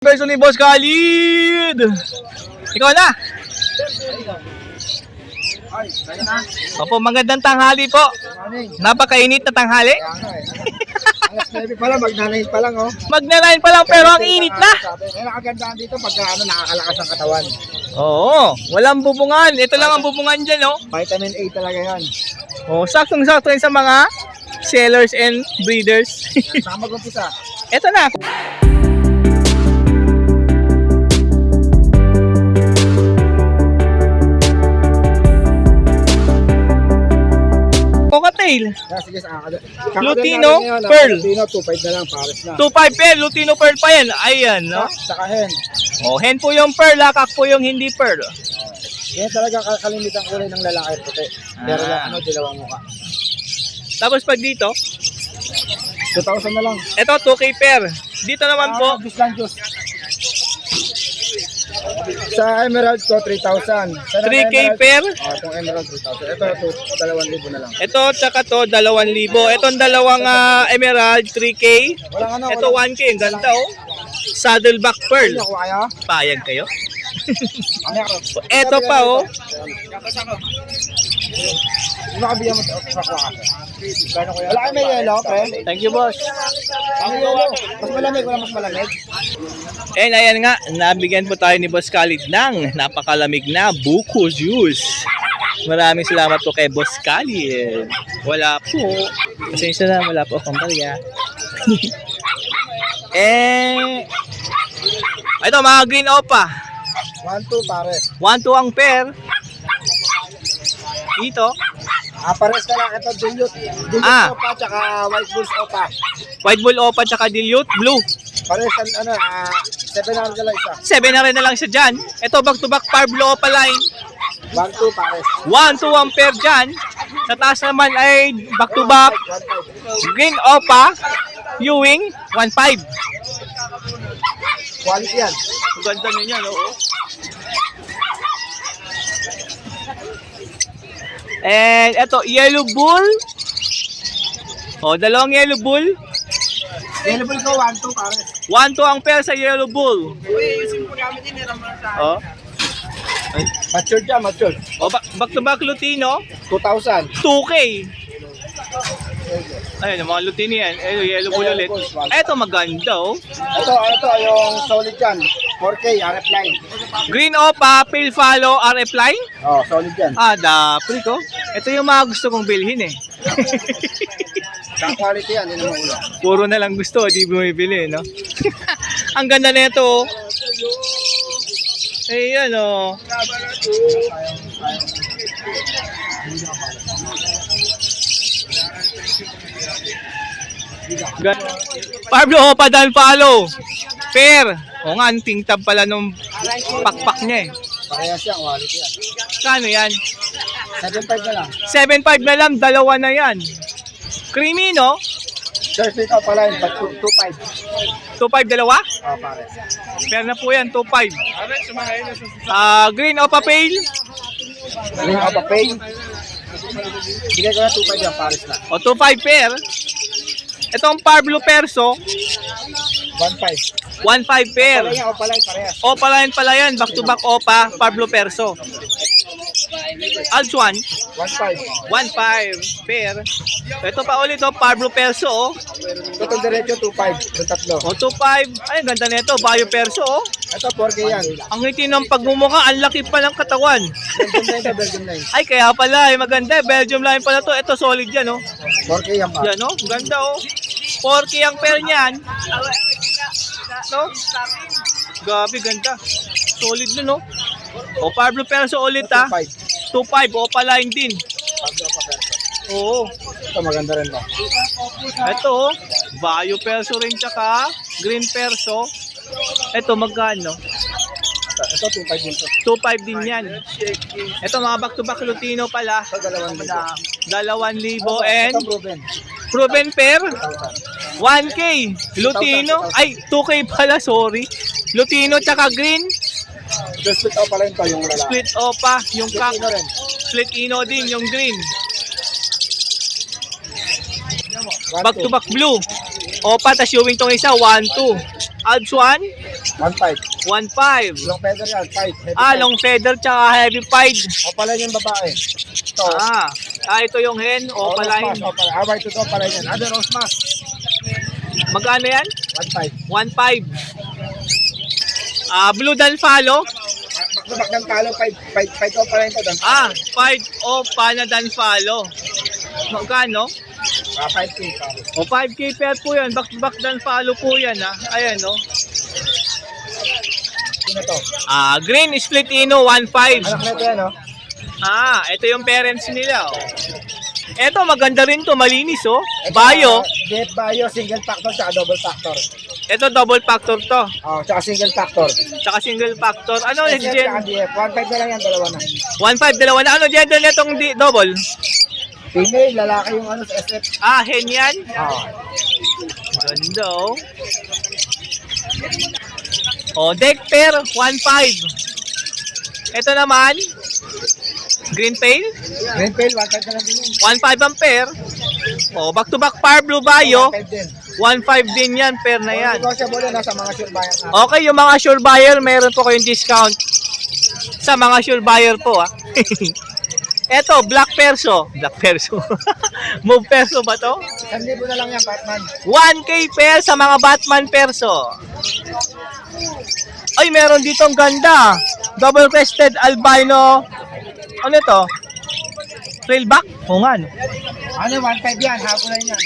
Verso ni Boss Khalid. Ikaw na. Opo, magandang tanghali po. Napakainit na tanghali. Alas 9 pa lang, magnanayin pa lang, oh. Magnanayin pa lang pero ang init na. May nakagandaan dito pagka nakakalakas ang katawan. Oo, walang bubungan. Ito lang ang bubungan dyan, oh. Vitamin A talaga yan. Oh, saktong-sakto rin sa mga sellers and breeders. Saan mag-umpisa? Ito na. Cocktail. Sige, Lutino, Pearl. Lutino, 2.5 na lang, pares na. 2.5 pearl, Lutino pearl pa yan. Ayan, no? Saka hen. Oh, hen po yung pearl, lakak po yung hindi pearl. Yan talaga kalimitan kulay ng lalaki puti. Pero lang dilawang mukha. Tapos pag dito, 2,000 na lang. ito 2K pair. Dito naman po, Juice lang, juice. Sa Emerald ko, 3,000. 3K pair. Itong Emerald, 3,000. Ito, 2,000 na lang. Ito, tsaka to, 2,000. Itong dalawang emerald, 3K. Walang ano, Ito, 1K. Ang ganda, oh. Saddleback pearl. Ako kaya? Payag kayo. Ano ako? Ito pa, oh. Ano ka bigyan mo sa kuha ka? Wala kayo may yellow, pre? Thank you, boss. Ang yellow. Mas malamig, wala mas malamig. And ayan nga, nabigyan po tayo ni Boss Khalid ng napakalamig na buko juice. Maraming salamat po kay Boss Khalid. Wala po. Pasensya na, wala po akong barya. Ito, mga green opa. 1-2 pares. 1-2 ang pair. Dito. Pares na lang. Ito, dilute. Dilute opa, tsaka white bulls opa. White bull opa, tsaka dilute blue. Pares, 700 na lang isa. 7 na rin na lang siya dyan. Ito, back-to-back Parblo opa line. 1-2 pares. 1-2 ang pair dyan. Sa taas naman ay back-to-back 1-5. green opa, Ewing, 1.5. Quality yan. Ang ganda niya, no? And eto, yellow bull. Oh, dalawang yellow bull. Yellow bull ko, 1-2 pares. 1-2 ang pair sa yellow bull. Oh. Matured yan, matured. Oh, back-to-back Lutino, 2,000. 2K. Ayun, yung mga Lutino yan. Ayun, yellow bull ulit. Eto, maganda, oh. Ito, yung solid yan. 4K, RF line. Green Opa, Pale Follow, RF line. Oh, solid yan. Dapri ko. Ito yung mga gusto kong bilhin, eh. Sa quality yan, hindi naman ulo. Puro na lang gusto, di bumibili, no? Ang ganda na ito, oh. Ayan, oh. Pablo Opa Dan Follow. Pair. O nga, ang tingtab pala nung pakpak niya, eh. Parehas yan, quality yan. Kano yan? 7.5 na lang. 7.5 na lang, dalawa na yan. Creamy, no? Sir, fit up pala yun, 2.5. 2.5 dalawa? Oh, pares. Pair na po yan, 2.5. Green Opa Pale. Green Opa Pay. Bigay ko na 2.5 yan, pares na. O 2.5 pair. Itong Pablo Perso, 1.5. 1.5 pair. Pala yan, Opa line, parehas. Opa line pala yan, back to back Opa, Pablo Perso. Aljuan, 1.5. 1.5 pair. Ito pa ulit, oh, Pablo Perso, oh. Ito diretso, 2.5. Yung tatlo. O 2.5, ay ganda nito, Bayo Perso, oh. Ito, 4K yan. Ang ngiti ng pagmumukha, ang laki pa ng katawan. Belgium line to, Belgium line. Ay, kaya pala, ay maganda, Belgium line pala to. Ito, solid yan, oh. 4K yan pa. Yan, oh, ganda, oh. 4K ang pair niyan. No? Gabi, ganda. Solid nun, no? O, Pablo Perso ulit, ha. 2.5, Opa line din. Pablo Opa Perso. Oo. Ito, maganda rin ba? Ito, oh. Bayo Perso rin, tsaka Green Perso. Ito, magkano? Ito, 2.5 din to. 2.5 din yan. Ito, mga back-to-back Lutino pala. Ito, 2,000. 2,000 and Ito, proven. proven pair. 1K. Lutino. Ay, 2K pala, sorry. Lutino tsaka green. The split opa line to, yung lalaki. Split opa. Yung kak. Ino rin. Split ino din, yung green. 1-2. Back to back blue. Opa, tas yung tong isa, 1-2. Alps 1, 1.5. 1.5. Long feather yan, 5. Long feather tsaka heavy pied. Opaline yung babae. Ito. Ito yung hen, opaline. White to opaline yan. Other Rosmas. Magkano yan? 1.5. 1.5. Blue Danfalo. Back ng talo, 5 opaline to. 5 Opala Danfalo. Magkano? 5K. 5K pair po yan. Back Danfalo po yan. Ayan, no? Sino to? Green Split Ino, 1.5. Anak na ito yan, no? Ito yung parents nila, oh. Ito, maganda rin to, malinis, oh. Bayo. Jet Bayo, single factor, tsaka double factor. Ito, double factor to. Tsaka single factor. Tsaka single factor. Ano, SF, gen? tsaka DF. 1.5 na lang yan, dalawa na. 1.5, dalawa na. Ano, gender netong double? Female, lalaki yung ano sa SF. Hen yan? Ganda, oh. Deck pair, 1.5. Ito naman, green pail, Green Pail, 1.5 na lang din yun. 1.5 ang pair. Back to back Par Blue Bayo, 1.5 din. 1.5 din yan, pair na yan. Negotiable yan, nasa mga sure buyer na. Okay, yung mga sure buyer, meron po kayong discount sa mga sure buyer po, Eto, Black Perso. Black Perso. Move Perso ba to? 1,000 na lang yan, Batman. 1K pair sa mga Batman Perso. Ay, meron ditong ganda. Double crested albino. Ano ito? Trailback? Oo nga, no? Ano, 1.5 yan, hapulan yan.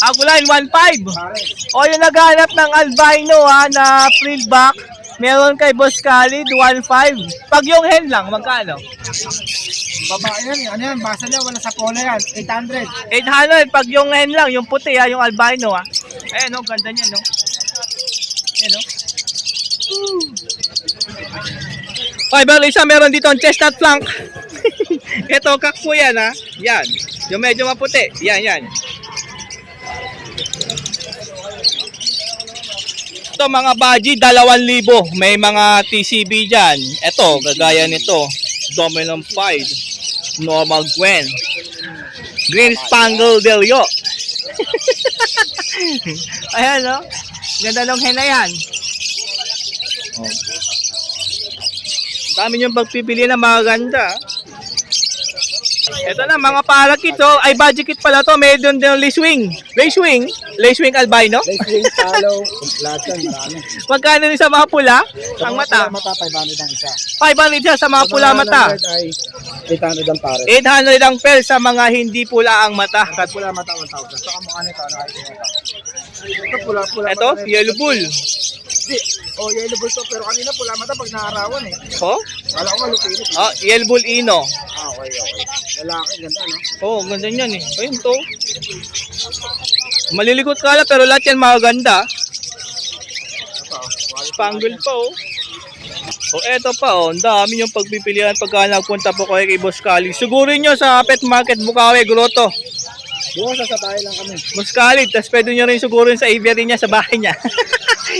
Aguline, 1.5. Pare. Yung naghanap ng albino, na trailback, meron kay Boss Khalid, 1.5. Pag yung hen lang, magkano? Babae yan, ano yan, basa niya, wala sa pola yan, 800. 800. Pag yung hen lang, yung puti, yung albino, Ayan, ganda niya, no? Ayan, no? Isa, meron dito ang chestnut flank. Ito, kakpo yan, Yan. Yung medyo maputi. Yan. Ito, mga baji, 2,000. May mga TCB dyan. Ito, gagaya nito. Dominant Pied. Normal Gwen. Green Spangle Delio. Ayan, no? Ganda ng hen na yan. Dami niyong pagpipili na maganda. Ito na, mga parakit, ay budget kit pala to. May doon din Lace Wing albino. Lacewing, follow, lahat yan, marami. Magkano rin sa mga pula? Ang mata? Mata, 500 ang isa. 500 siya sa mga pula mata. Ay 800 ang pare. 800 ang pair sa mga hindi pula ang mata. Pula mata, 1,000. Saka mukha nito, ano ay ito, pula Ito, mata. yellow bull. Yellow bull to, pero kanina pula mata pag naarawan Kala ko malupinit. Yellow bull ino. Okay. Lalaki, ganda, no? Ganda niyan Ayun to. Maliligot ka lang, pero lahat yan maganda. Spangle pa, eto pa, ang dami yung pagpipilian pagka nagpunta po kayo kay Boss Khalid. Sigurin nyo sa Pet Market Bukawi, Grotto. Bukas sa bahay lang kami. Boss Khalid, tapos pwede nyo rin sigurin sa aviary niya, sa bahay niya.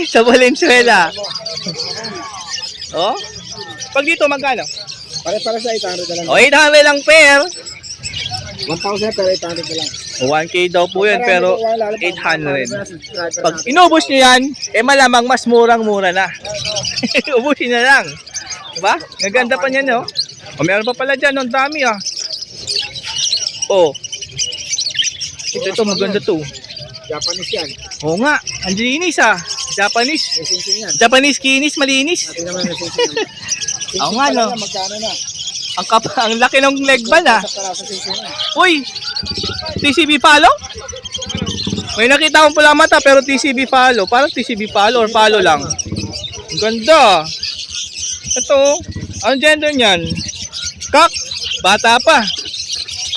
Sa Valenzuela. Pag dito, magkano? Para sa 800 na lang. 800 lang pair. 1,000 pero 800 na lang. 1K daw po yan, pero 800. Pag inubos nyo yan, malamang mas murang-mura na. Ubusin na lang. Diba? Naganda pa niyan, meron pa pala dyan, ang dami, Ito, maganda to. Japanese yan. Oo nga, ang linis, Japanese. Messaging yan. Japanese kinis, malinis. Natin naman messaging yan. Oo nga, no? Magkano na? Ang laki ng leg ball, Sa sising yan. Uy! TCB follow? May nakita akong pula mata pero TCB follow. Parang TCB follow or follow lang. Ang ganda. Ito, ang gender niyan? Kak, bata pa.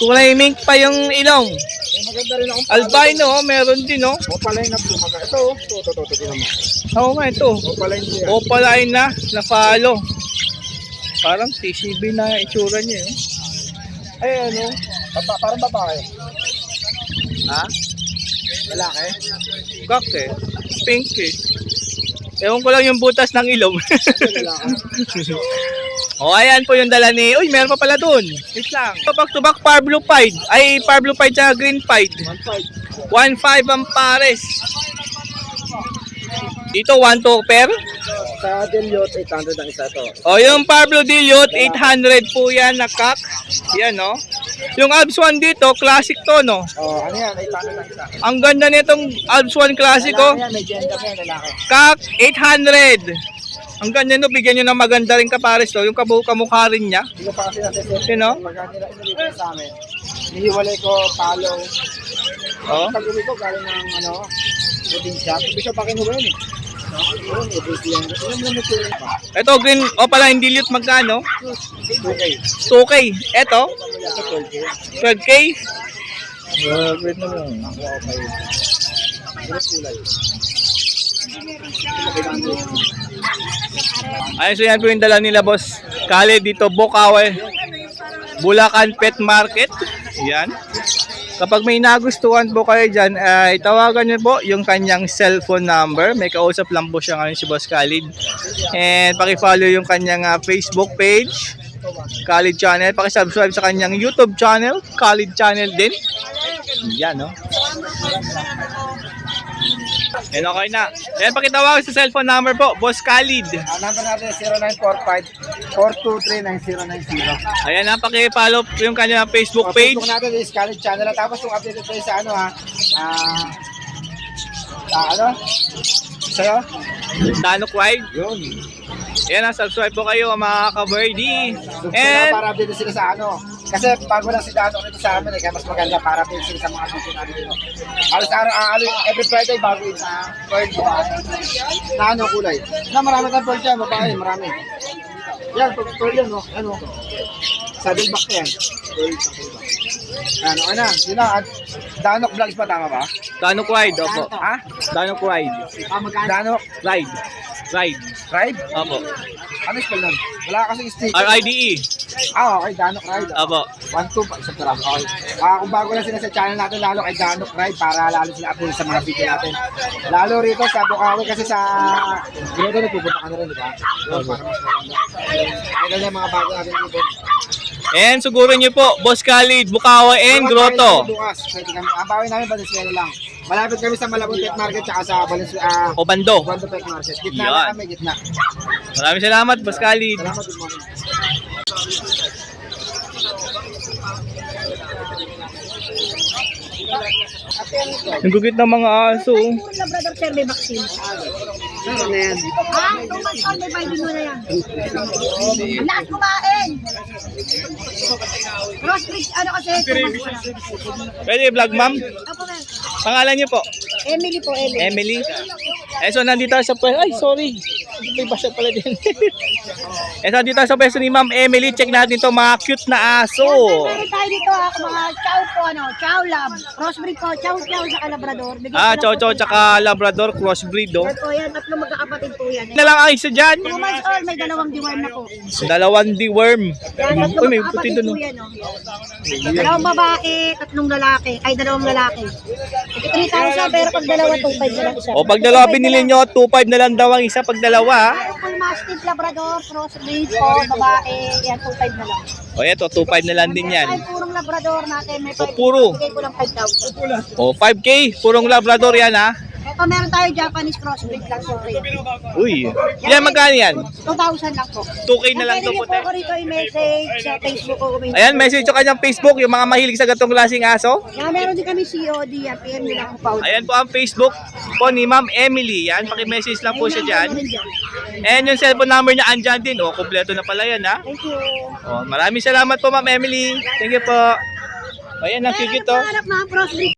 Kulay mink pa yung ilong. May maganda rin akong Albino, meron din, Opaline na blue. Ito, ito. Oo nga, ito. Opaline blue yan. Opaline na follow. Parang TCB na itsura niya, Ay, Parang babae. Lalaki? Kak, pink, Ewan ko lang yung butas ng ilong. Lalaki. Ayan po yung dala ni... Uy, meron pa pala dun. Wait lang. Back to back Par Blue Pied. Ay, Par Blue Pied sa Green Pied. 1.5 ang pares. Dito, 1-2 pair. Sa Dilute, 800 ang isa to. O, yung Pablo Dilute, 800 po yan na cock. Yan, no? Yung Alps 1 dito, classic to, no? Oh, ano yan? 800 ang isa. Ang ganda nitong Alps 1 classic, oh. Lalaki yan, may gender yan, lalaki. Cock, 800. Ang ganda, no? Bigyan nyo ng maganda rin kapares, to. Yung kamukha rin niya. Hindi ko pa kasi nasa-set. You know? Pagka nila inilito sa amin, nihiwalay ko palo. Oh. Pag uwi ko, galing ng ano, wedding shop. Hindi siya pa kinuha yun eh. Yun, wedding yan. Ilan mo na tuloy pa? Ito, green, o pala, yung Dilute, magkano? Okay. 2K. Ito, Ito, 12K. 12K. Wait na lang. Okay. Ano kulay? Ayun, so yan po yung dala nila, boss. Kale dito, Bokawe, Bulacan Pet Market. Yan. Kapag may nagustuhan po kayo dyan, ay tawagan nyo po yung kanyang cellphone number. May kausap lang po siya ngayon si Boss Khalid. And pakifollow yung kanyang Facebook page, Khalid Channel. Pakisubscribe sa kanyang YouTube channel, Khalid Channel din. Yan, no? And okay na. Ayan, pakitawag sa cellphone number po, Boss Khalid. Number natin 0945-423-9090. Ayan na, pakifollow yung kanyang Facebook page. Facebook natin is Khalid Channel. Tapos kung updated tayo sa ano ha, ano? Sa'yo? Danok Wide. Yun. Ayan na, subscribe po kayo mga ka-birdie. And And para update sila sa ano. Kasi bago lang si Dano rito sa amin, kaya mas maganda para update sila sa mga video natin dito. Alas every Friday bago yun na bird na ano kulay. Na marami tayong bird dyan, babae, marami. Yan, bird yan, no? Ano? Saddleback yan. Ano, ano? Yun na, Danok Vlogs pa, tama ba? Danok Wide, opo. Ha? Danok Wide. Danok Ride. Ride. Ride? Opo. Ano spell nun? Wala kasing sticker. R-I-D-E. Okay, Danok Ride. Opo. 1-2 pa, isang piraso. Okay. Kung bago lang sila sa channel natin, lalo kay Danok Ride para lalo sila update sa mga video natin. Lalo rito sa Bukawi kasi sa Grotto nagpupunta ka na rin, di ba? Para mas maganda. Idol na yung mga bago natin dito. And sugurin nyo po, Boss Khalid, Bukawa and Grotto. Bukas, pwede kami. Ang bawin namin, Valenzuela lang. Malapit kami sa Malabon Pet Market tsaka sa Valenzuela. O Bando. Bando Pet Market. Gitna Yan. na kami, gitna. Maraming salamat, Boss Khalid. Salamat, good morning. Yung gugit ng mga aso. Labrador sir, may vaccine. Meron na yan. Ah, 2 months old, may vitamin mo na yan. Ang lakas kumain. Crossbreed, ano kasi, 2 months pa lang. Pwede vlog, ma'am? Opo, ma'am. Pangalan nyo po? Emily po, Emily. Emily. Eh, so nandito sa pwesto. Ay, sorry. May basa pala din. Eh, so nandito sa pwesto ni Ma'am Emily. Check natin to mga cute na aso. Meron tayo dito, mga chow po, chow lab. Crossbreed po, chow sa Labrador. Bigyan Ah, ko chow lang chow po tsaka Labrador crossbreed, oh. po yan, tatlong magkakapatid po yan. Na lang ang isa dyan. 2 months old, may 2 deworm na po. Dalawang deworm. Yan, Uy, may tatlong puti magkakapatid dun, po oh. yan, oh. Yan. 2 babae, 3 lalaki. Ay, 2 lalaki. 3,000, pero pag dalawa, 2,500 na lang isa. O, pag dalawa binili nyo, 2.5 na lang daw ang isa pag dalawa, ha. Meron full mastiff, Labrador, crossbreed po, babae, yan, 2,500 na lang. O, eto, 2.5 na lang din yan. Ay, purong Labrador natin, may 5,000. puro. Bigay ko lang 5,000. O, 5K, purong Labrador yan, ha. Ito, meron tayo Japanese crossbreed lang, so free. Uy, yan magkano yan? 2,000 lang po. 2K na lang to, Pwede niyo puti. po ako rito i-message sa Facebook ko. Ayan, message ko kanyang Facebook, yung mga mahilig sa gatong klaseng aso. Yan, meron din kami COD, yan, PM nyo lang po. Ayan po ang Facebook po ni Ma'am Emily. Yan, paki-message lang po siya dyan. And yung cellphone number niya andyan din. O, kompleto na pala yan, ha. Thank you. O, maraming salamat po, Ma'am Emily. Thank you po. Ayan, ang cute, oh. Meron po anak na crossbreed.